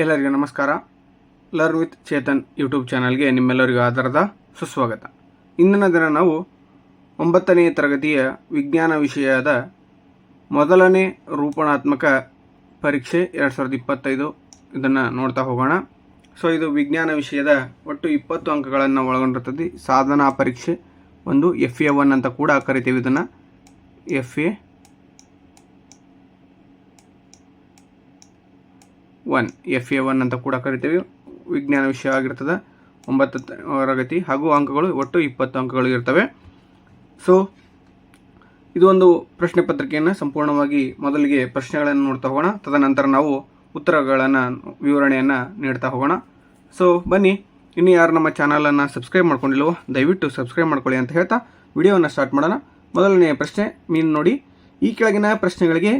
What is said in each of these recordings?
ಎಲ್ಲರಿಗೂ ನಮಸ್ಕಾರ. Learn with Chetan YouTube ಚಾನಲ್ಗೆ ನಿಮ್ಮೆಲ್ಲರಿಗೂ ಆಧಾರದ ಸುಸ್ವಾಗತ. ಇಂದಿನ ದಿನ ನಾವು 9ನೇ ತರಗತಿಯ ವಿಜ್ಞಾನ ವಿಷಯದ ಮೊದಲನೇ ರೂಪಣಾತ್ಮಕ ಪರೀಕ್ಷೆ 2025 ಇದನ್ನು ನೋಡ್ತಾ ಹೋಗೋಣ. ಸೊ ಇದು ವಿಜ್ಞಾನ ವಿಷಯದ ಒಟ್ಟು 20 ಅಂಕಗಳನ್ನು ಒಳಗೊಂಡಿರ್ತದೆ. ಸಾಧನಾ ಪರೀಕ್ಷೆ ಒಂದು FA1 ಅಂತ ಕೂಡ ಕರಿತೀವಿ. ಇದನ್ನು FA1 ಅಂತ ಕೂಡ ಕರಿತೀವಿ. ವಿಜ್ಞಾನ ವಿಷಯ ಆಗಿರ್ತದೆ. 9ನೇ ತರಗತಿ ಹಾಗೂ ಅಂಕಗಳು ಒಟ್ಟು 20 ಅಂಕಗಳು ಇರ್ತವೆ. ಸೊ ಇದು ಒಂದು ಪ್ರಶ್ನೆ ಪತ್ರಿಕೆಯನ್ನು ಸಂಪೂರ್ಣವಾಗಿ ಮೊದಲಿಗೆ ಪ್ರಶ್ನೆಗಳನ್ನು ನೋಡ್ತಾ ಹೋಗೋಣ. ತದನಂತರ ನಾವು ಉತ್ತರಗಳನ್ನು ವಿವರಣೆಯನ್ನು ನೀಡ್ತಾ ಹೋಗೋಣ. ಸೊ ಬನ್ನಿ, ಇನ್ನು ಯಾರು ನಮ್ಮ ಚಾನಲನ್ನು ಸಬ್ಸ್ಕ್ರೈಬ್ ಮಾಡ್ಕೊಂಡಿಲ್ವೋ ದಯವಿಟ್ಟು ಸಬ್ಸ್ಕ್ರೈಬ್ ಮಾಡ್ಕೊಳ್ಳಿ ಅಂತ ಹೇಳ್ತಾ ವಿಡಿಯೋವನ್ನು ಸ್ಟಾರ್ಟ್ ಮಾಡೋಣ. ಮೊದಲನೆಯ ಪ್ರಶ್ನೆ ಮೀನು ನೋಡಿ. ಈ ಕೆಳಗಿನ ಪ್ರಶ್ನೆಗಳಿಗೆ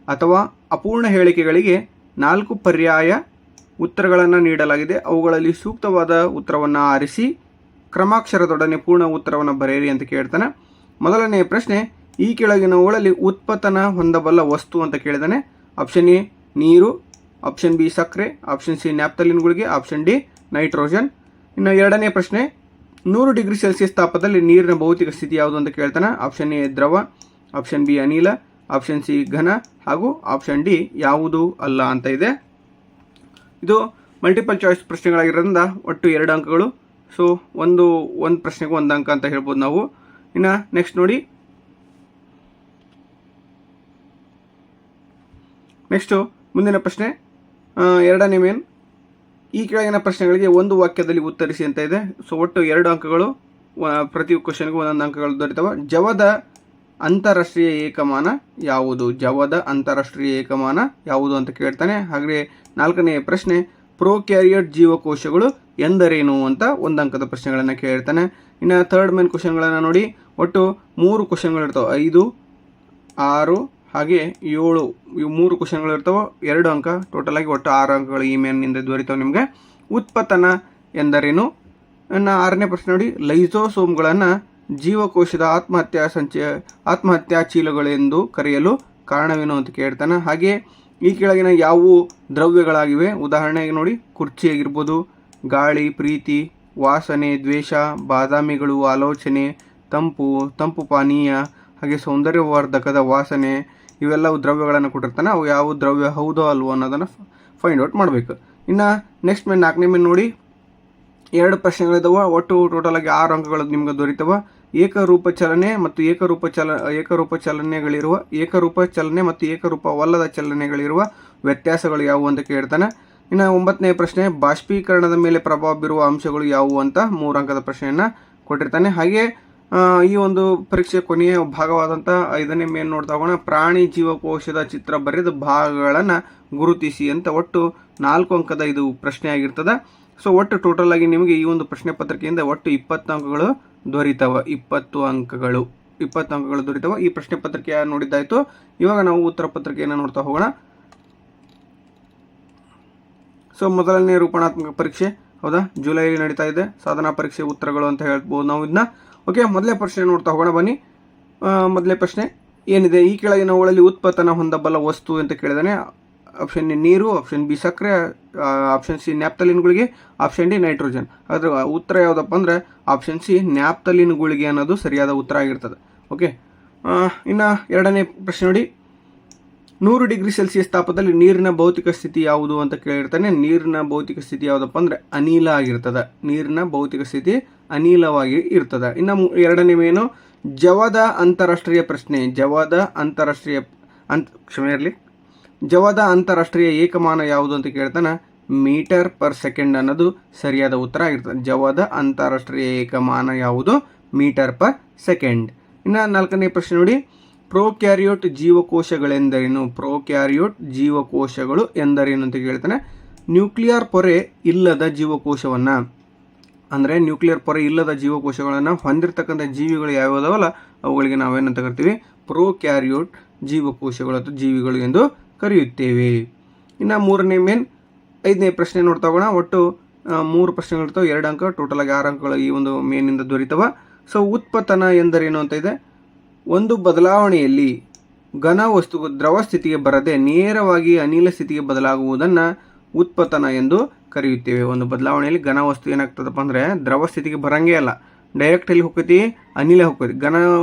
ಅಥವಾ ಅಪೂರ್ಣ ಹೇಳಿಕೆಗಳಿಗೆ 4 ಪರ್ಯಾಯ ಉತ್ತರಗಳನ್ನು ನೀಡಲಾಗಿದೆ. ಅವುಗಳಲ್ಲಿ ಸೂಕ್ತವಾದ ಉತ್ತರವನ್ನು ಆರಿಸಿ ಕ್ರಮಾಕ್ಷರದೊಡನೆ ಪೂರ್ಣ ಉತ್ತರವನ್ನು ಬರೆಯಿರಿ ಅಂತ ಕೇಳ್ತಾನೆ. ಮೊದಲನೆಯ ಪ್ರಶ್ನೆ, ಈ ಕೆಳಗಿನವುಗಳಲ್ಲಿ ಉತ್ಪತನ ಹೊಂದಬಲ್ಲ ವಸ್ತು ಅಂತ ಕೇಳಿದಾನೆ. ಆಪ್ಷನ್ ಎ ನೀರು, ಆಪ್ಷನ್ ಬಿ ಸಕ್ಕರೆ, ಆಪ್ಷನ್ ಸಿ ನ್ಯಾಪ್ತಲಿನ್ ಗುಳಿಗೆ, ಆಪ್ಷನ್ ಡಿ ನೈಟ್ರೋಜನ್. ಇನ್ನು ಎರಡನೇ ಪ್ರಶ್ನೆ, 100 ಡಿಗ್ರಿ ಸೆಲ್ಸಿಯಸ್ ತಾಪದಲ್ಲಿ ನೀರಿನ ಭೌತಿಕ ಸ್ಥಿತಿ ಯಾವುದು ಅಂತ ಕೇಳ್ತಾನೆ. ಆಪ್ಷನ್ ಎ ದ್ರವ, ಆಪ್ಷನ್ ಬಿ ಅನಿಲ, ಆಪ್ಷನ್ ಸಿ ಘನ ಹಾಗೂ ಆಪ್ಷನ್ ಡಿ ಯಾವುದು ಅಲ್ಲ ಅಂತ ಇದೆ. ಇದು ಮಲ್ಟಿಪಲ್ ಚಾಯ್ಸ್ ಪ್ರಶ್ನೆಗಳಾಗಿರೋದ್ರಿಂದ ಒಟ್ಟು 2 ಅಂಕಗಳು. ಸೊ ಒಂದು ಪ್ರಶ್ನೆಗೂ 1 ಅಂಕ ಅಂತ ಹೇಳ್ಬೋದು ನಾವು. ಇನ್ನು ನೆಕ್ಸ್ಟ್ ನೋಡಿ, ನೆಕ್ಸ್ಟು ಮುಂದಿನ ಪ್ರಶ್ನೆ ಎರಡನೇ ಮೇನ್. ಈ ಕೆಳಗಿನ ಪ್ರಶ್ನೆಗಳಿಗೆ ಒಂದು ವಾಕ್ಯದಲ್ಲಿ ಉತ್ತರಿಸಿ ಅಂತ ಇದೆ. ಸೊ ಒಟ್ಟು 2 ಅಂಕಗಳು, ಪ್ರತಿ ಕ್ವಶನ್ಗೂ 1 ಅಂಕಗಳು ದೊರೆತವೆ. ಜವದ ಅಂತಾರಾಷ್ಟ್ರೀಯ ಏಕಮಾನ ಯಾವುದು? ಜವದ ಅಂತಾರಾಷ್ಟ್ರೀಯ ಏಕಮಾನ ಯಾವುದು ಅಂತ ಕೇಳ್ತಾನೆ. ಹಾಗೆ 4ನೇ ಪ್ರಶ್ನೆ, ಪ್ರೋಕ್ಯಾರಿಯಟ್ ಜೀವಕೋಶಗಳು ಎಂದರೇನು ಅಂತ 1 ಅಂಕದ ಪ್ರಶ್ನೆಗಳನ್ನು ಕೇಳ್ತಾನೆ. ಇನ್ನು ಥರ್ಡ್ ಮೇನ್ ಕ್ವಶನ್ಗಳನ್ನು ನೋಡಿ, ಒಟ್ಟು 3 ಕ್ವಶನ್ಗಳಿರ್ತವೆ. 5, 6 ಹಾಗೆ 7 ಇವು 3 ಕ್ವಶನ್ಗಳಿರ್ತವೆ. 2 ಅಂಕ, ಟೋಟಲ್ ಆಗಿ ಒಟ್ಟು 6 ಅಂಕಗಳು ಈ ಮೇನ್ನಿಂದ ದೊರೀತವೆ ನಿಮಗೆ. ಉತ್ಪತನ ಎಂದರೇನು? ಇನ್ನು 6ನೇ ಪ್ರಶ್ನೆ ನೋಡಿ, ಲೈಸೋಸೋಮ್ಗಳನ್ನು ಜೀವಕೋಶದ ಆತ್ಮಹತ್ಯಾ ಚೀಲಗಳೆಂದು ಕರೆಯಲು ಕಾರಣವೇನು ಅಂತ ಕೇಳ್ತಾನೆ. ಹಾಗೆ ಈ ಕೆಳಗಿನ ಯಾವುವು ದ್ರವ್ಯಗಳಾಗಿವೆ? ಉದಾಹರಣೆಗೆ ನೋಡಿ, ಕುರ್ಚಿ ಆಗಿರ್ಬೋದು, ಗಾಳಿ, ಪ್ರೀತಿ, ವಾಸನೆ, ದ್ವೇಷ, ಬಾದಾಮಿಗಳು, ಆಲೋಚನೆ, ತಂಪು ಪಾನೀಯ, ಹಾಗೆ ಸೌಂದರ್ಯವರ್ಧಕದ ವಾಸನೆ, ಇವೆಲ್ಲವೂ ದ್ರವ್ಯಗಳನ್ನು ಕೊಟ್ಟಿರ್ತಾನೆ. ಅವು ಯಾವ ದ್ರವ್ಯ ಹೌದೋ ಅಲ್ವೋ ಅನ್ನೋದನ್ನು ಫೈಂಡ್ ಔಟ್ ಮಾಡಬೇಕು. ಇನ್ನು ನೆಕ್ಸ್ಟ್ ಮೇನ್ 4ನೇ ಮೇನ್ ನೋಡಿ, 2 ಪ್ರಶ್ನೆಗಳಿದಾವೆ. ಒಟ್ಟು ಟೋಟಲ್ ಆಗಿ 6 ಅಂಕಗಳು ನಿಮ್ಗೆ ದೊರೀತವೆ. ಏಕರೂಪ ಚಲನೆ ಮತ್ತು ಏಕರೂಪ ಚಲನೆಗಳಿರುವ ಏಕರೂಪ ಚಲನೆ ಮತ್ತು ಏಕರೂಪವಲ್ಲದ ಚಲನೆಗಳಿರುವ ವ್ಯತ್ಯಾಸಗಳು ಯಾವುವು ಅಂತ ಕೇಳ್ತಾನೆ. ಇನ್ನು 9ನೇ ಪ್ರಶ್ನೆ, ಬಾಷ್ಪೀಕರಣದ ಮೇಲೆ ಪ್ರಭಾವ ಬೀರುವ ಅಂಶಗಳು ಯಾವುವು ಅಂತ 3 ಅಂಕದ ಪ್ರಶ್ನೆಯನ್ನು ಕೊಟ್ಟಿರ್ತಾನೆ. ಹಾಗೆ ಈ ಒಂದು ಪರೀಕ್ಷೆ ಕೊನೆಯ ಭಾಗವಾದಂಥ 5ನೇ ಮೇನ್ ನೋಡ್ತಾ ಹೋಗೋಣ. ಪ್ರಾಣಿ ಜೀವಕೋಶದ ಚಿತ್ರ ಬರೆದ ಭಾಗಗಳನ್ನು ಗುರುತಿಸಿ ಅಂತ ಒಟ್ಟು 4 ಅಂಕದ ಇದು ಪ್ರಶ್ನೆ ಆಗಿರ್ತದೆ. ಸೊ ಒಟ್ಟು ಟೋಟಲ್ ಆಗಿ ನಿಮಗೆ ಈ ಒಂದು ಪ್ರಶ್ನೆ ಪತ್ರಿಕೆಯಿಂದ ಒಟ್ಟು 20 ಅಂಕಗಳು ದೊರೀತವೆ. 20 ಅಂಕಗಳು ದೊರೀತವೆ. ಈ ಪ್ರಶ್ನೆ ಪತ್ರಿಕೆ ನೋಡಿದ್ದಾಯಿತು. ಇವಾಗ ನಾವು ಉತ್ತರ ಪತ್ರಿಕೆಯನ್ನು ನೋಡ್ತಾ ಹೋಗೋಣ. ಸೊ ಮೊದಲನೇ ರೂಪಣಾತ್ಮಕ ಪರೀಕ್ಷೆ ಹೌದಾ, ಜುಲೈಲಿ ನಡೀತಾ ಇದೆ. ಸಾಧನಾ ಪರೀಕ್ಷೆ ಉತ್ತರಗಳು ಅಂತ ಹೇಳ್ಬೋದು ನಾವು ಇದನ್ನ. ಓಕೆ, ಮೊದಲೇ ಪ್ರಶ್ನೆ ನೋಡ್ತಾ ಹೋಗೋಣ ಬನ್ನಿ. ಮೊದಲೇ ಪ್ರಶ್ನೆ ಏನಿದೆ? ಈ ಕೆಳಗಿನವುಗಳಲ್ಲಿ ಉತ್ಪತನ ಹೊಂದಬಲ್ಲ ವಸ್ತು ಅಂತ ಕೇಳಿದಾನೆ. ಆಪ್ಷನ್ ಎ ನೀರು, ಆಪ್ಷನ್ ಬಿ ಸಕ್ಕರೆ, ಆಪ್ಷನ್ ಸಿ ನ್ಯಾಪ್ತಲಿನ್ ಗುಳಿಗೆ, ಆಪ್ಷನ್ ಡಿ ನೈಟ್ರೋಜನ್. ಅದರ ಉತ್ತರ ಯಾವುದಪ್ಪ ಅಂದರೆ ಆಪ್ಷನ್ ಸಿ ನ್ಯಾಪ್ತಲಿನ್ ಗುಳಿಗೆ ಅನ್ನೋದು ಸರಿಯಾದ ಉತ್ತರ ಆಗಿರ್ತದೆ. ಓಕೆ, ಇನ್ನು ಎರಡನೇ ಪ್ರಶ್ನೆ ನೋಡಿ, 100 ಡಿಗ್ರಿ ಸೆಲ್ಸಿಯಸ್ ತಾಪದಲ್ಲಿ ನೀರಿನ ಭೌತಿಕ ಸ್ಥಿತಿ ಯಾವುದು ಅಂತ ಕೇಳಿರ್ತಾನೆ. ನೀರಿನ ಭೌತಿಕ ಸ್ಥಿತಿ ಯಾವುದಪ್ಪ ಅಂದರೆ ಅನಿಲ ಆಗಿರ್ತದೆ. ನೀರಿನ ಭೌತಿಕ ಸ್ಥಿತಿ ಅನಿಲವಾಗಿ ಇರ್ತದೆ. ಇನ್ನು ಎರಡನೇ ಮೇನು, ಜವದ ಅಂತಾರಾಷ್ಟ್ರೀಯ ಪ್ರಶ್ನೆ. ಜವದ ಅಂತಾರಾಷ್ಟ್ರೀಯ ಏಕಮಾನ ಯಾವುದು ಅಂತ ಕೇಳ್ತಾನೆ. ಮೀಟರ್ ಪರ್ ಸೆಕೆಂಡ್ ಅನ್ನೋದು ಸರಿಯಾದ ಉತ್ತರ ಆಗಿರ್ತದೆ. ಜವದ ಅಂತಾರಾಷ್ಟ್ರೀಯ ಏಕಮಾನ ಯಾವುದು? Metre per second. ಇನ್ನು 4ನೇ ಪ್ರಶ್ನೆ ನೋಡಿ, ಪ್ರೋಕ್ಯಾರಿಯೋಟ್ ಜೀವಕೋಶಗಳೆಂದರೇನು? ಪ್ರೋಕ್ಯಾರಿಯೋಟ್ ಜೀವಕೋಶಗಳು ಎಂದರೇನು ಅಂತ ಕೇಳ್ತಾನೆ. ನ್ಯೂಕ್ಲಿಯರ್ ಪೊರೆ ಇಲ್ಲದ ಜೀವಕೋಶವನ್ನು, ಅಂದರೆ ನ್ಯೂಕ್ಲಿಯರ್ ಪೊರೆ ಇಲ್ಲದ ಜೀವಕೋಶಗಳನ್ನು ಹೊಂದಿರತಕ್ಕಂಥ ಜೀವಿಗಳು ಯಾವ್ಯಾವಲ್ಲ ಅವುಗಳಿಗೆ ನಾವೇನಂತ ಕರಿತೀವಿ? ಪ್ರೋಕ್ಯಾರಿಯೋಟ್ ಜೀವಕೋಶಗಳು ಅಥವಾ ಜೀವಿಗಳು ಎಂದು ಕರೆಯುತ್ತೇವೆ. ಇನ್ನು 3ನೇ ಮೇನ್ 5ನೇ ಪ್ರಶ್ನೆ ನೋಡ್ತಾ ಹೋಗೋಣ. ಒಟ್ಟು 3 ಪ್ರಶ್ನೆಗಳಿರ್ತವೆ. 2 ಅಂಕ, ಟೋಟಲ್ ಆಗಿ 6 ಅಂಕಗಳು ಈ ಒಂದು ಮೇನಿಂದ ದೊರೀತವೆ. ಸೊ ಉತ್ಪತನ ಎಂದರೇನು ಅಂತ ಇದೆ. ಒಂದು ಬದಲಾವಣೆಯಲ್ಲಿ ಘನ ವಸ್ತು ದ್ರವ ಸ್ಥಿತಿಗೆ ಬರದೆ ನೇರವಾಗಿ ಅನಿಲ ಸ್ಥಿತಿಗೆ ಬದಲಾಗುವುದನ್ನು ಉತ್ಪತನ ಎಂದು ಕರೆಯುತ್ತೇವೆ. ಒಂದು ಬದಲಾವಣೆಯಲ್ಲಿ ಘನ ವಸ್ತು ಏನಾಗ್ತದಪ್ಪ ಅಂದರೆ ದ್ರವ ಸ್ಥಿತಿಗೆ ಬರಂಗೇ ಇಲ್ಲ, ಡೈರೆಕ್ಟಲ್ಲಿ ಹೋಗ್ತೈತಿ, ಅನಿಲ ಹೋಗ್ತೈತಿ. ಘನ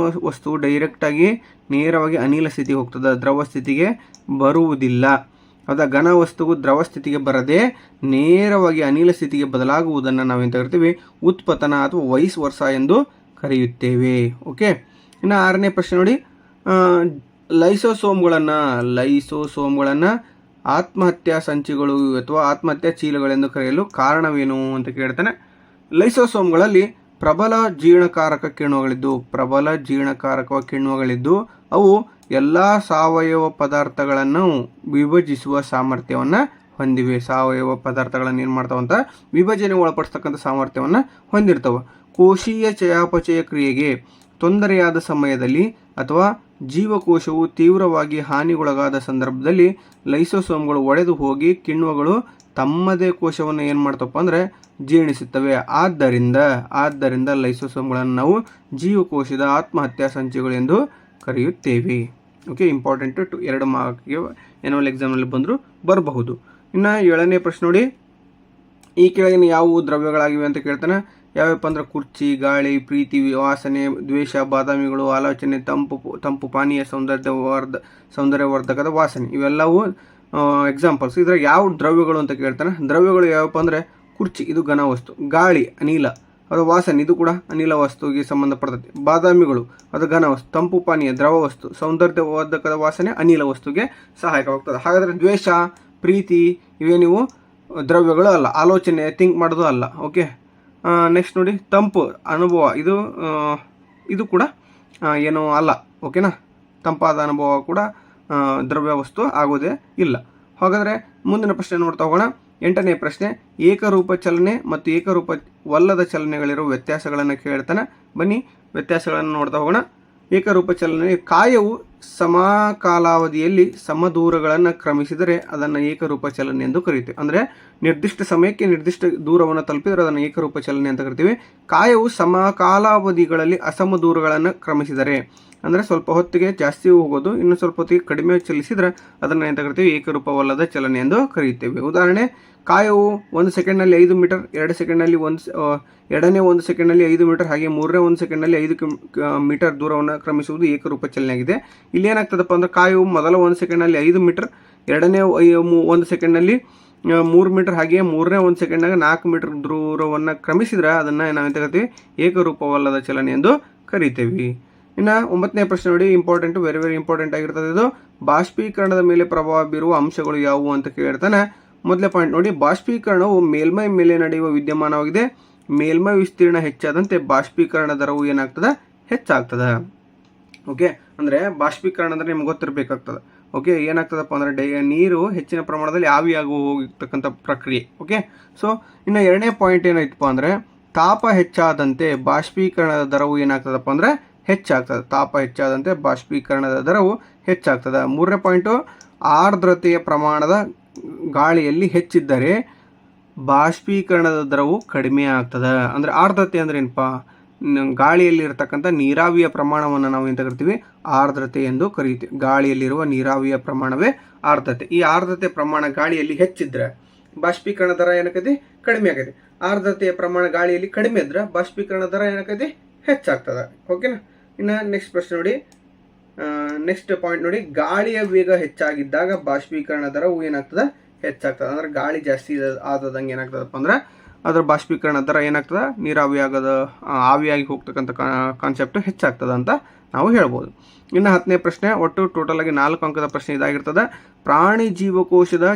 ವಸ್ತು ಡೈರೆಕ್ಟಾಗಿ ನೇರವಾಗಿ ಅನಿಲ ಸ್ಥಿತಿಗೆ ಹೋಗ್ತದೆ, ದ್ರವ ಸ್ಥಿತಿಗೆ ಬರುವುದಿಲ್ಲ. ಹೌದಾ, ಘನ ವಸ್ತುವು ದ್ರವ ಸ್ಥಿತಿಗೆ ಬರದೆ ನೇರವಾಗಿ ಅನಿಲ ಸ್ಥಿತಿಗೆ ಬದಲಾಗುವುದನ್ನು ನಾವೇನು ಕರಿತೀವಿ ಉತ್ಪತನ ಅಥವಾ ವೈಸ್ ವರ್ಷ ಎಂದು ಕರೆಯುತ್ತೇವೆ. ಓಕೆ, ಇನ್ನು 6ನೇ ಪ್ರಶ್ನೆ ನೋಡಿ, ಲೈಸೋಸೋಮ್ಗಳನ್ನು ಆತ್ಮಹತ್ಯಾ ಸಂಚಿಗಳು ಅಥವಾ ಆತ್ಮಹತ್ಯಾ ಚೀಲಗಳೆಂದು ಕರೆಯಲು ಕಾರಣವೇನು ಅಂತ ಕೇಳ್ತಾನೆ. ಲೈಸೋಸೋಮ್ಗಳಲ್ಲಿ ಪ್ರಬಲ ಜೀರ್ಣಕಾರಕ ಕಿಣ್ವಗಳಿದ್ದು ಅವು ಎಲ್ಲ ಸಾವಯವ ಪದಾರ್ಥಗಳನ್ನು ವಿಭಜಿಸುವ ಸಾಮರ್ಥ್ಯವನ್ನು ಹೊಂದಿವೆ. ಸಾವಯವ ಪದಾರ್ಥಗಳನ್ನು ಏನು ಮಾಡ್ತಾವಂತ ವಿಭಜನೆ ಒಳಪಡಿಸ್ತಕ್ಕಂಥ ಸಾಮರ್ಥ್ಯವನ್ನು ಹೊಂದಿರ್ತವೆ. ಕೋಶೀಯ ಚಯಾಪಚಯ ಕ್ರಿಯೆಗೆ ತೊಂದರೆಯಾದ ಸಮಯದಲ್ಲಿ ಅಥವಾ ಜೀವಕೋಶವು ತೀವ್ರವಾಗಿ ಹಾನಿಗೊಳಗಾದ ಸಂದರ್ಭದಲ್ಲಿ ಲೈಸೋಸೋಮ್ಗಳು ಒಡೆದು ಹೋಗಿ ಕಿಣ್ವಗಳು ತಮ್ಮದೇ ಕೋಶವನ್ನು ಏನು ಮಾಡ್ತಪ್ಪ ಅಂದರೆ ಜೀರ್ಣಿಸುತ್ತವೆ. ಆದ್ದರಿಂದ ಲೈಸೋಸೋಮ್ಗಳನ್ನು ನಾವು ಜೀವಕೋಶದ ಆತ್ಮಹತ್ಯಾ ಸಂಚಿಗಳು ಎಂದು ಕರೆಯುತ್ತೇವೆ. ಓಕೆ, ಇಂಪಾರ್ಟೆಂಟ್ 2 ಮಾರ್ಕ್ಗೆ ಎನ್ಯುವಲ್ ಎಕ್ಸಾಮ್ನಲ್ಲಿ ಬಂದರೂ ಬರಬಹುದು. ಇನ್ನು 7ನೇ ಪ್ರಶ್ನೆ ನೋಡಿ, ಈ ಕೆಳಗಿನ ಯಾವುವು ದ್ರವ್ಯಗಳಾಗಿವೆ ಅಂತ ಕೇಳ್ತಾನೆ. ಯಾವ್ಯಾವಪ್ಪ ಅಂದ್ರೆ ಕುರ್ಚಿ, ಗಾಳಿ, ಪ್ರೀತಿ, ವಾಸನೆ, ದ್ವೇಷ, ಬಾದಾಮಿಗಳು, ಆಲೋಚನೆ, ತಂಪು ಪಾನೀಯ, ಸೌಂದರ್ಯವರ್ಧಕದ ವಾಸನೆ, ಇವೆಲ್ಲವೂ ಎಕ್ಸಾಂಪಲ್ಸ್. ಇದ್ರಾಗ ಯಾವ ದ್ರವ್ಯಗಳು ಅಂತ ಕೇಳ್ತಾನೆ. ದ್ರವ್ಯಗಳು ಯಾವಪ್ಪ ಅಂದರೆ ಕುರ್ಚಿ, ಇದು ಘನ ವಸ್ತು. ಗಾಳಿ ಅನಿಲ, ಅದು ವಾಸನೆ, ಇದು ಕೂಡ ಅನಿಲ ವಸ್ತುವಿಗೆ ಸಂಬಂಧಪಡ್ತದೆ. ಬಾದಾಮಿಗಳು ಅದು ಘನ ವಸ್ತು. ತಂಪು ಪಾನೀಯ ದ್ರವ ವಸ್ತು. ಸೌಂದರ್ಯವರ್ಧಕದ ವಾಸನೆ ಅನಿಲ ವಸ್ತುಗೆ ಸಹಾಯಕವಾಗ್ತದೆ. ಹಾಗಾದರೆ ದ್ವೇಷ, ಪ್ರೀತಿ ಇವೇನಿವು ದ್ರವ್ಯಗಳು ಅಲ್ಲ. ಆಲೋಚನೆ, ಥಿಂಕ್ ಮಾಡೋದು ಅಲ್ಲ. ಓಕೆ, ನೆಕ್ಸ್ಟ್ ನೋಡಿ, ತಂಪು ಅನುಭವ, ಇದು ಕೂಡ ಏನೂ ಅಲ್ಲ. ಓಕೆನಾ, ತಂಪಾದ ಅನುಭವ ಕೂಡ ದ್ರವ್ಯ ವಸ್ತು ಆಗೋದೇ ಇಲ್ಲ. ಹಾಗಾದರೆ ಮುಂದಿನ ಪ್ರಶ್ನೆ ನೋಡ್ತಾ ಹೋಗೋಣ. 8ನೇ ಪ್ರಶ್ನೆ, ಏಕರೂಪ ಚಲನೆ ಮತ್ತು ಏಕರೂಪವಲ್ಲದ ಚಲನೆಗಳಿರುವ ವ್ಯತ್ಯಾಸಗಳನ್ನು ಕೇಳ್ತಾನೆ. ಬನ್ನಿ ವ್ಯತ್ಯಾಸಗಳನ್ನು ನೋಡ್ತಾ ಹೋಗೋಣ. ಏಕರೂಪ ಚಲನೆ, ಕಾಯವು ಸಮಕಾಲಾವಧಿಯಲ್ಲಿ ಸಮದೂರಗಳನ್ನು ಕ್ರಮಿಸಿದರೆ ಅದನ್ನು ಏಕರೂಪ ಚಲನೆ ಎಂದು ಕರೀತೀವಿ. ಅಂದರೆ ನಿರ್ದಿಷ್ಟ ಸಮಯಕ್ಕೆ ನಿರ್ದಿಷ್ಟ ದೂರವನ್ನು ತಲುಪಿದರೆ ಅದನ್ನು ಏಕರೂಪ ಚಲನೆ ಅಂತ ಕರಿತೀವಿ. ಕಾಯವು ಸಮಕಾಲಾವಧಿಗಳಲ್ಲಿ ಅಸಮ ದೂರಗಳನ್ನು ಕ್ರಮಿಸಿದರೆ, ಅಂದರೆ ಸ್ವಲ್ಪ ಹೊತ್ತಿಗೆ ಜಾಸ್ತಿ ಹೋಗೋದು, ಇನ್ನು ಸ್ವಲ್ಪ ಹೊತ್ತಿಗೆ ಕಡಿಮೆ ಚಲಿಸಿದರೆ ಅದನ್ನು ಎಂತ ಕರಿತೀವಿ ಏಕರೂಪವಲ್ಲದ ಚಲನೆ ಎಂದು ಕರೆಯುತ್ತೇವೆ. ಉದಾಹರಣೆ, ಕಾಯವು 1 ಸೆಕೆಂಡ್ನಲ್ಲಿ 5 ಮೀಟರ್, 2 ಸೆಕೆಂಡ್ನಲ್ಲಿ ಎರಡನೇ 1 ಸೆಕೆಂಡ್ನಲ್ಲಿ 5 ಮೀಟರ್, ಹಾಗೆ 3ನೇ 1 ಸೆಕೆಂಡ್ನಲ್ಲಿ 5 ಮೀಟರ್ ದೂರವನ್ನು ಕ್ರಮಿಸುವುದು ಏಕರೂಪ ಚಲನೆ ಆಗಿದೆ. ಇಲ್ಲಿ ಏನಾಗ್ತದಪ್ಪ ಅಂದ್ರೆ ಕಾಯವು ಮೊದಲ 1 ಸೆಕೆಂಡ್ನಲ್ಲಿ 5 ಮೀಟರ್, ಎರಡನೇ 1 ಸೆಕೆಂಡ್ನಲ್ಲಿ 3 ಮೀಟರ್, ಹಾಗೆಯೇ 3ನೇ 1 ಸೆಕೆಂಡ್ನಾಗ 4 ಮೀಟರ್ ದೂರವನ್ನು ಕ್ರಮಿಸಿದ್ರೆ ಅದನ್ನು ನಾವೆಂತ ಕರಿತೀವಿ ಏಕರೂಪವಲ್ಲದ ಚಲನೆ ಎಂದು ಕರಿತೀವಿ. ಇನ್ನು 9ನೇ ಪ್ರಶ್ನೆ ನೋಡಿ, ಇಂಪಾರ್ಟೆಂಟ್, ವೆರಿ ವೆರಿ ಇಂಪಾರ್ಟೆಂಟ್ ಆಗಿರ್ತದೆ ಇದು. ಬಾಷ್ಪೀಕರಣದ ಮೇಲೆ ಪ್ರಭಾವ ಬೀರುವ ಅಂಶಗಳು ಯಾವುವು ಅಂತ ಕೇಳ್ತಾನೆ. ಮೊದಲೇ ಪಾಯಿಂಟ್ ನೋಡಿ, ಬಾಷ್ಪೀಕರಣವು ಮೇಲ್ಮೈ ಮೇಲೆ ನಡೆಯುವ ವಿದ್ಯಮಾನವಾಗಿದೆ. ಮೇಲ್ಮೈ ವಿಸ್ತೀರ್ಣ ಹೆಚ್ಚಾದಂತೆ ಬಾಷ್ಪೀಕರಣ ದರವು ಏನಾಗ್ತದೆ ಹೆಚ್ಚಾಗ್ತದೆ. ಓಕೆ, ಅಂದರೆ ಬಾಷ್ಪೀಕರಣ ಅಂದರೆ ನಿಮ್ಗೆ ಗೊತ್ತಿರಬೇಕಾಗ್ತದೆ. ಓಕೆ, ಏನಾಗ್ತದಪ್ಪ ಅಂದರೆ ನೀರು ಹೆಚ್ಚಿನ ಪ್ರಮಾಣದಲ್ಲಿ ಆವಿಯಾಗಿ ಹೋಗಿರ್ತಕ್ಕಂಥ ಪ್ರಕ್ರಿಯೆ. ಓಕೆ, ಸೊ ಇನ್ನು 2ನೇ ಪಾಯಿಂಟ್ ಏನಾಯ್ತಪ್ಪ ಅಂದರೆ ತಾಪ ಹೆಚ್ಚಾದಂತೆ ಬಾಷ್ಪೀಕರಣದ ದರವು ಏನಾಗ್ತದಪ್ಪ ಅಂದರೆ ಹೆಚ್ಚಾಗ್ತದೆ. ತಾಪ ಹೆಚ್ಚಾದಂತೆ ಬಾಷ್ಪೀಕರಣದ ದರವು ಹೆಚ್ಚಾಗ್ತದೆ. 3ನೇ ಪಾಯಿಂಟು, ಆರ್ದ್ರತೆಯ ಪ್ರಮಾಣದ ಗಾಳಿಯಲ್ಲಿ ಹೆಚ್ಚಿದ್ದರೆ ಬಾಷ್ಪೀಕರಣದ ದರವು ಕಡಿಮೆ ಆಗ್ತದೆ. ಅಂದರೆ ಆರ್ದ್ರತೆ ಅಂದರೆ ಏನಪ್ಪ, ಗಾಳಿಯಲ್ಲಿ ಇರತಕ್ಕಂಥ ನೀರಾವಿಯ ಪ್ರಮಾಣವನ್ನು ನಾವು ಎಂತ ಕರಿತೀವಿ ಆರ್ದ್ರತೆ ಎಂದು ಕರೀತೀವಿ. ಗಾಳಿಯಲ್ಲಿರುವ ನೀರಾವಿಯ ಪ್ರಮಾಣವೇ ಆರ್ದ್ರತೆ. ಈ ಆರ್ದ್ರತೆ ಪ್ರಮಾಣ ಗಾಳಿಯಲ್ಲಿ ಹೆಚ್ಚಿದ್ರೆ ಬಾಷ್ಪೀಕರಣ ದರ ಏನಕ್ಕೈತಿ ಕಡಿಮೆ ಆಗೈತಿ. ಆರ್ದ್ರತೆಯ ಪ್ರಮಾಣ ಗಾಳಿಯಲ್ಲಿ ಕಡಿಮೆ ಇದ್ರೆ ಬಾಷ್ಪೀಕರಣ ದರ ಏನಕ್ಕೈತಿ ಹೆಚ್ಚಾಗ್ತದೆ. ಓಕೆನಾ. ಇನ್ನು ನೆಕ್ಸ್ಟ್ ಪ್ರಶ್ನೆ ನೋಡಿ, ನೆಕ್ಸ್ಟ್ ಪಾಯಿಂಟ್ ನೋಡಿ, ಗಾಳಿಯ ವೇಗ ಹೆಚ್ಚಾಗಿದ್ದಾಗ ಬಾಷ್ಪೀಕರಣ ದರವು ಏನಾಗ್ತದೆ ಹೆಚ್ಚಾಗ್ತದೆ. ಅಂದ್ರೆ ಗಾಳಿ ಜಾಸ್ತಿ ಆದಂಗೆ ಏನಾಗ್ತದಪ್ಪ ಅಂದ್ರೆ ಅದರ ಬಾಷ್ಪೀಕರಣ ದರ ಏನಾಗ್ತದೆ ನೀರಾವಿ ಆಗೋದ ಆವಿಯಾಗಿ ಹೋಗ್ತಕ್ಕಂಥ ಕಾನ್ಸೆಪ್ಟ್ ಹೆಚ್ಚಾಗ್ತದೆ ಅಂತ ನಾವು ಹೇಳ್ಬೋದು. ಇನ್ನು 10ನೇ ಪ್ರಶ್ನೆ, ಒಟ್ಟು ಟೋಟಲ್ ಆಗಿ 4 ಅಂಕದ ಪ್ರಶ್ನೆ ಇದಾಗಿರ್ತದೆ. ಪ್ರಾಣಿ ಜೀವಕೋಶದ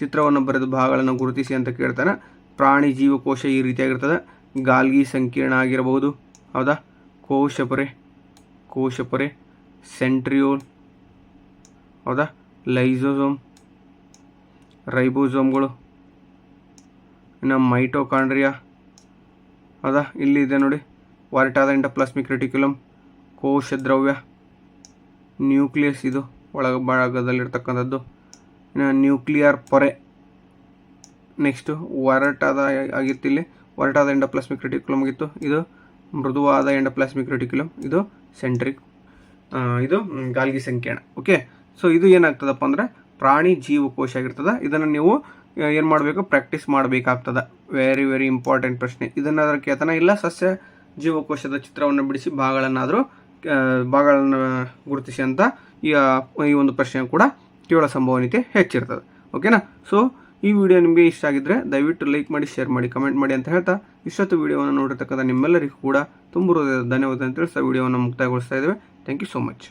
ಚಿತ್ರವನ್ನು ಬರೆದು ಭಾಗಗಳನ್ನು ಗುರುತಿಸಿ ಅಂತ ಕೇಳ್ತಾನೆ. ಪ್ರಾಣಿ ಜೀವಕೋಶ ಈ ರೀತಿಯಾಗಿರ್ತದೆ. ಗಾಲ್ಗಿ ಸಂಕೀರ್ಣ ಆಗಿರಬಹುದು, ಹೌದಾ, ಕೋಶಪೊರೆ, ಸೆಂಟ್ರಿಯೋಲ್, ಹೌದಾ, ಲೈಸೋಸೋಮ್, ರೈಬೋಸೋಮ್ಗಳು, ಇನ್ನು ಮೈಟೋಕಾಂಡ್ರಿಯಾ, ಹೌದಾ, ಇಲ್ಲಿದೆ ನೋಡಿ ವಾರ್ಟಾದ ಎಂಡೋಪ್ಲಾಸ್ಮಿಕ್ ರೆಟಿಕ್ಯುಲಮ್, ಕೋಶ ದ್ರವ್ಯ, ನ್ಯೂಕ್ಲಿಯಸ್, ಇದು ಒಳಭಾಗದಲ್ಲಿರ್ತಕ್ಕಂಥದ್ದು, ಇನ್ನು ನ್ಯೂಕ್ಲಿಯರ್ ಪೊರೆ. ನೆಕ್ಸ್ಟು ಆಗಿತ್ತು, ಇಲ್ಲಿ ಒರಟಾದ ಎಂಡೋಪ್ಲಾಸ್ಮಿಕ್ ರೆಟಿಕ್ಯುಲಮ್ ಆಗಿತ್ತು, ಇದು ಮೃದುವಾದ ಎಂಡೋಪ್ಲಾಸ್ಮಿಕ್ ರೆಟಿಕ್ಯುಲಮ್, ಇದು ಸೆಂಟ್ರಿಕ್, ಇದು ಗಾಲ್ಗಿ ಸಂಕೀರ್ಣ. ಓಕೆ, ಸೊ ಇದು ಏನಾಗ್ತದಪ್ಪ ಅಂದರೆ ಪ್ರಾಣಿ ಜೀವಕೋಶ ಆಗಿರ್ತದೆ. ಇದನ್ನು ನೀವು ಏನು ಮಾಡಬೇಕು, ಪ್ರಾಕ್ಟೀಸ್ ಮಾಡಬೇಕಾಗ್ತದೆ. ವೆರಿ ವೆರಿ ಇಂಪಾರ್ಟೆಂಟ್ ಪ್ರಶ್ನೆ. ಇದನ್ನು ಅದರ ಕೇತನ ಇಲ್ಲ ಸಸ್ಯ ಜೀವಕೋಶದ ಚಿತ್ರವನ್ನು ಬಿಡಿಸಿ ಭಾಗಗಳನ್ನು ಗುರುತಿಸಿ ಅಂತ ಈ ಒಂದು ಪ್ರಶ್ನೆ ಕೂಡ ಕೇಳೋ ಸಂಭವನೀಯತೆ ಹೆಚ್ಚಿರ್ತದೆ. ಓಕೆನಾ. ಸೊ ಈ ವಿಡಿಯೋ ನಿಮಗೆ ಇಷ್ಟ ಆಗಿದ್ದರೆ ದಯವಿಟ್ಟು ಲೈಕ್ ಮಾಡಿ, ಶೇರ್ ಮಾಡಿ, ಕಮೆಂಟ್ ಮಾಡಿ ಅಂತ ಹೇಳ್ತಾ ಇಷ್ಟೊತ್ತು ವಿಡಿಯೋವನ್ನು ನೋಡಿರ್ತಕ್ಕಂಥ ನಿಮ್ಮೆಲ್ಲರಿಗೂ ಕೂಡ ತುಂಬ ಧನ್ಯವಾದ ಅಂತ ತಿಳಿಸ್ತಾ ವಿಡಿಯೋವನ್ನು ಮುಕ್ತಾಯಗೊಳಿಸ್ತಾ ಇದ್ದೇವೆ. Thank you so much.